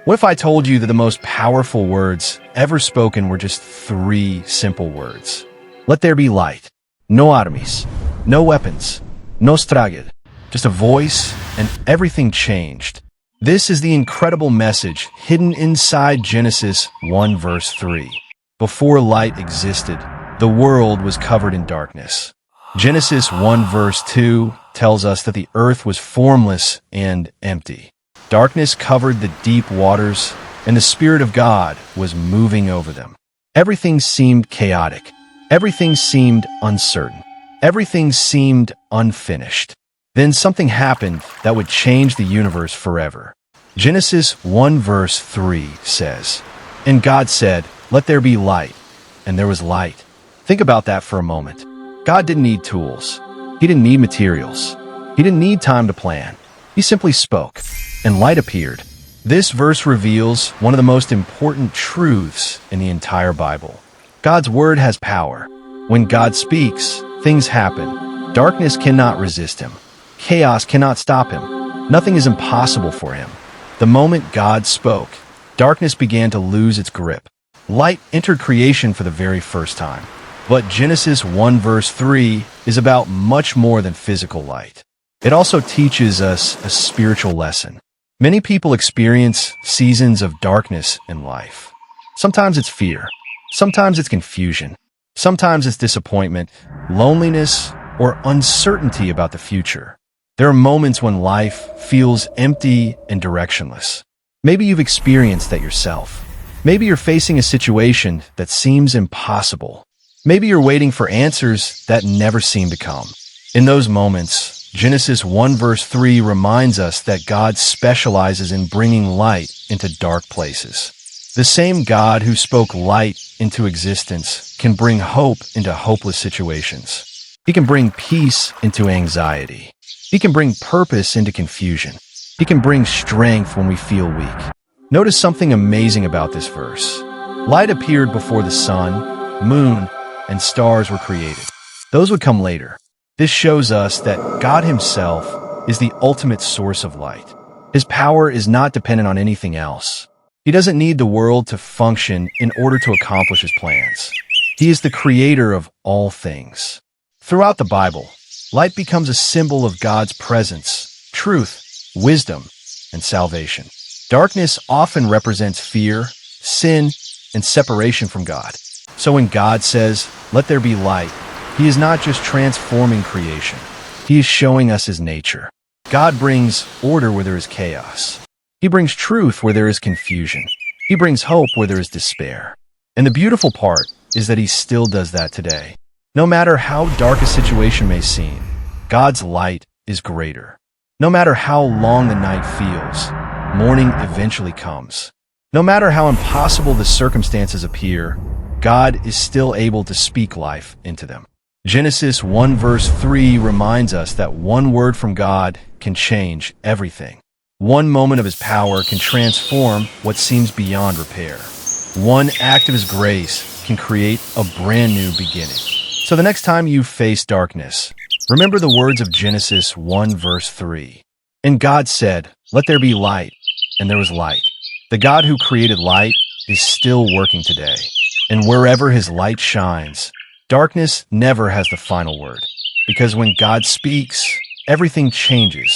What if I told you that the most powerful words ever spoken were just three simple words? Let there be light. No armies. No weapons. No straged. Just a voice, and everything changed. This is the incredible message hidden inside Genesis 1 verse 3. Before light existed, the world was covered in darkness. Genesis 1 verse 2 tells us that the earth was formless and empty. Darkness covered the deep waters, and the Spirit of God was moving over them. Everything seemed chaotic. Everything seemed uncertain. Everything seemed unfinished. Then something happened that would change the universe forever. Genesis 1 verse 3 says, "And God said, 'Let there be light,' and there was light." Think about that for a moment. God didn't need tools. He didn't need materials. He didn't need time to plan. He simply spoke, and light appeared. This verse reveals one of the most important truths in the entire Bible. God's word has power. When God speaks, things happen. Darkness cannot resist him. Chaos cannot stop him. Nothing is impossible for him. The moment God spoke, darkness began to lose its grip. Light entered creation for the very first time. But Genesis 1 verse 3 is about much more than physical light. It also teaches us a spiritual lesson. Many people experience seasons of darkness in life. Sometimes it's fear. Sometimes it's confusion. Sometimes it's disappointment, loneliness, or uncertainty about the future. There are moments when life feels empty and directionless. Maybe you've experienced that yourself. Maybe you're facing a situation that seems impossible. Maybe you're waiting for answers that never seem to come. In those moments, Genesis 1 verse 3 reminds us that God specializes in bringing light into dark places. The same God who spoke light into existence can bring hope into hopeless situations. He can bring peace into anxiety. He can bring purpose into confusion. He can bring strength when we feel weak. Notice something amazing about this verse. Light appeared before the sun, moon, and stars were created. Those would come later. This shows us that God himself is the ultimate source of light. His power is not dependent on anything else. He doesn't need the world to function in order to accomplish his plans. He is the creator of all things. Throughout the Bible, light becomes a symbol of God's presence, truth, wisdom, and salvation. Darkness often represents fear, sin, and separation from God. So when God says, "Let there be light," he is not just transforming creation. He is showing us his nature. God brings order where there is chaos. He brings truth where there is confusion. He brings hope where there is despair. And the beautiful part is that he still does that today. No matter how dark a situation may seem, God's light is greater. No matter how long the night feels, morning eventually comes. No matter how impossible the circumstances appear, God is still able to speak life into them. Genesis 1 verse 3 reminds us that one word from God can change everything. One moment of his power can transform what seems beyond repair. One act of his grace can create a brand new beginning. So the next time you face darkness, remember the words of Genesis 1 verse 3. And God said, "Let there be light," and there was light. The God who created light is still working today. And wherever his light shines, darkness never has the final word. Because when God speaks, everything changes.